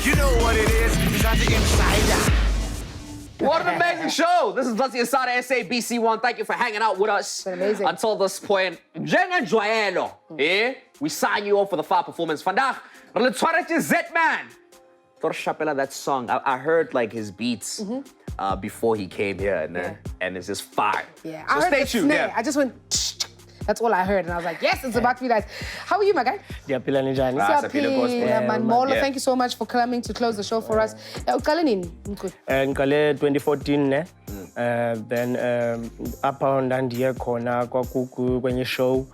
You know what it is. Mzansi Insider. What an amazing show! This is Mzansi Insider, SABC1. Thank you for hanging out with us. Been amazing. Until this point. Njengenjwayelo, we sign you off for the Perfomance. Vandaag, let's Zetman. Torshapela, that song. I heard like his beats before he came here, and it's just fire. Yeah, so I heard stay the tuned. snare. I just went. That's all I heard, and I was like, yes, it's about to be nice. How are you, my guy? Ndiyaphila ninjani? Siyaphila, man. Molo, thank you so much for coming to close the show for us. Uqale nini? Ngiqale 2014 ne. Then apha ndandiye khona kwenye show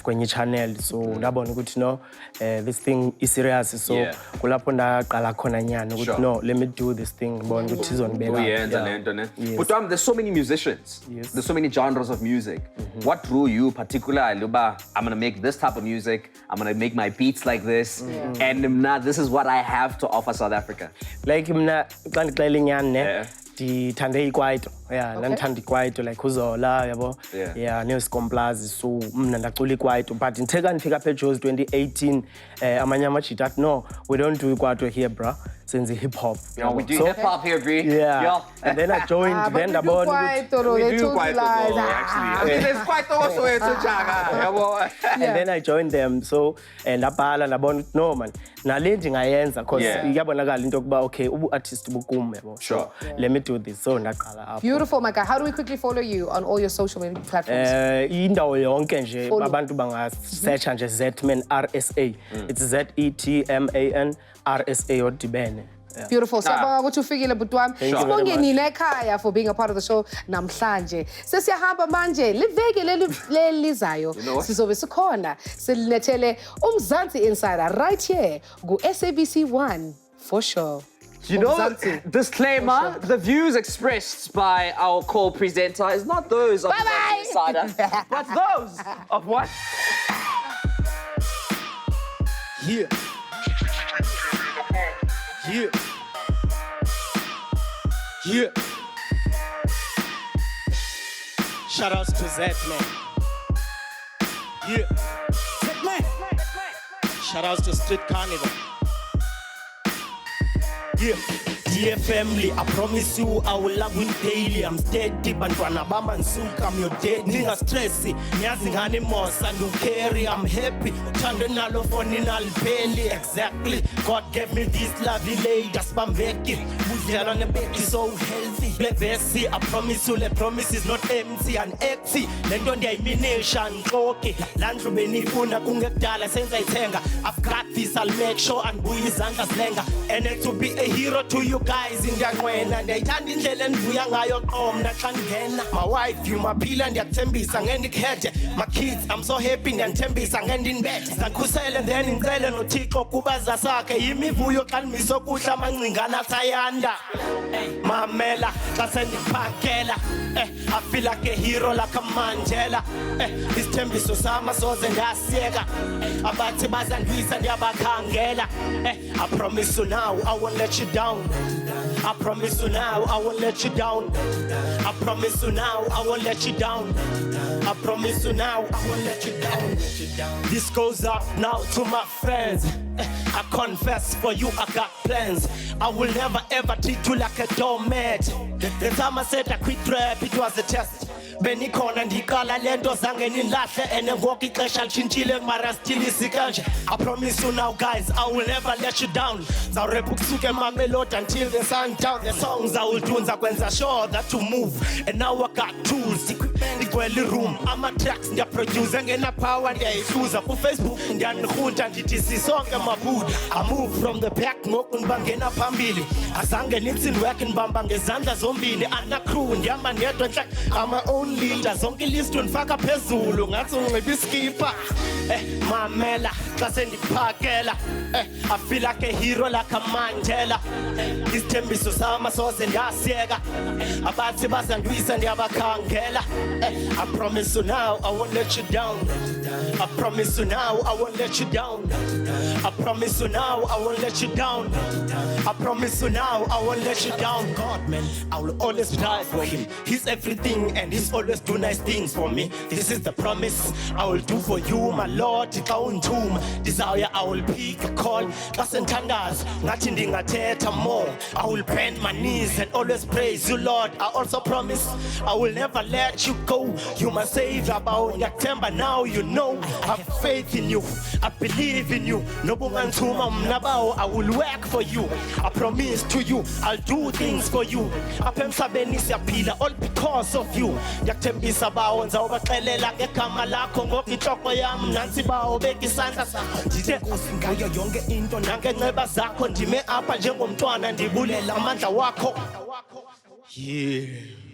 kwenye channel, so ndabona ukuthi no this thing is serious, so kulapho ndaqala khona nyana ukuthi no, let me do this thing ngibona ukuthi izonibeka. But there's so many musicians. There's so many genres of music. What drew you particularly? I'm gonna make this type of music. I'm gonna make my beats like this, and this is what I have to offer South Africa. Like mina xa ndixela inyani ne. Ndithande ikwaito, nandithanda ikwaito like uZola, yabo, neSkomplazi, so mna ndacula ikwaito. But ndithe xa ndifika apha eJozi 2018, amanye amajita athi no, we don't do ikwaito here, bro. Since hip hop, we do hip hop here, Bree. Yeah. And then I joined. Then we do quite actually. I mean, there's quite also and then I joined them. So and abala nabona no man. Nalindi ngayenza because iyabonakala into yokuba okay, ubu-artist bukume yabo. Sure. Let me do this. So ndaqala apho. Beautiful, my guy. How do we quickly follow you on all your social media platforms? Indawo yonke nje abantu banga-search nje Zetman RSA. It's Zetman RSA odibene. Beautiful. Siyabonga ukuthi ufikile bhuti wami. Sibonge nina ekhaya for being a part of the show namhlanje. Sesiyahamba manje liveke lelizayo. Sizobe sikhona silethele Mzansi Insider right here ku SABC1 for sure. You know, disclaimer, the views expressed by our co-presenter is not those of Mzansi Insider, but those of what? Yeah. Yeah. Yeah. Shoutouts to Zetman. Yeah. Zetman. Shoutouts to Street Carnival. Yeah. Dear family, I promise you I will love you daily. I'm steady, but bama nsuka, I'm your dead. Nigga stressy, nyazi ngani mosa, and you carry, I'm happy. Chande nalo foni nalipeli, exactly. God gave me this lovely lady, that's Bambeki. Muzera on the back is so healthy. Black Vessi, I promise you, the promise is not empty and empty. Lendo ndiya imination, okay. Landru benifuna kungekudala, senza itenga. I've got this, I'll make sure and buyizanga slenga. And it to be a hero to you guys in Jangwena. Ndiyayithanda indlela endivuya ngayo qomna xa ngena. My wife, you maphila ndiyakuthembisa ngendikhethe. My kids, I'm so happy ndiyanithembisa ngendinibethe. Zakhusele then ngicele noThixo kuba zasakhe. Yimivuyo xa ndimisokudla amancingana sayanda. Mamela xa sendiphakela. I feel like a hero, like a Mandela. Isithembiso sama soze ndasiyeka. Abathi bazandwisa ndiyabakhangela. I promise you now, I won't let you down. I promise you now, I won't let you down. I promise you now, I won't let you down. I promise you now, I won't let you down. This goes out now to my friends. I confess for you, I got plans. I will never ever treat you like a doormat. The time I said I quit rap, it was a test. Benikhona ndikala lento zange nilahle ene ngoku ixesha litshintshile mara still isikanje. I promise you now guys, I will never let you down. Zawurap ukusuka eMamelodi until the sun down. The songs I will do nzakwenza sure that you move. And now I got tools, equipment igcwele room. Ama-tracks ndiyaproduce ngena power ndiyayihluza. KuFacebook ndiyanirhunta ndithi sisonke mabhuda. I move from the back ngoku ndibangena phambili. Azange nithi ndiwork ndibamba ngezandla zombili. Ana-crew ndihamba ndedwa ntle ama own leader. Zonke ilist undifaka phezulu ngathi unxiba iskipa. Mamela xa sendiphakela. I feel like a hero, like a Mandela. Isithembiso sama soze ndasiyeka. Abathi bazandwisa ndiyabakhangela. I promise you now, I won't let you down. I promise you now, I won't let you down. I promise you now, I won't let you down. I promise you now, I won't let you down. God, man, I will always die for him. He's everything and he's always do nice things for me. This is the promise I will do for you, my Lord. desire I will pick a call xa senthandaza ngathi ndingathetha more I will bend my knees and always praise you Lord I also promise I will never let you go you my savior bawo ngiyakuthemba now you know I have faith in you I believe in you nobungangithuma mna bawo I will work for you I promise to you I'll do things for you apha emhlabeni siyaphila all because of you ngiyakuthembisa bawo ndizawubaxelela ngegama lakho ngoba inhloko yami nansi bawo beka isandla sakho ndithe ngayo yonke into nangenceba zakho ndime apha njengomntwana ndibulela amandla wakho yeah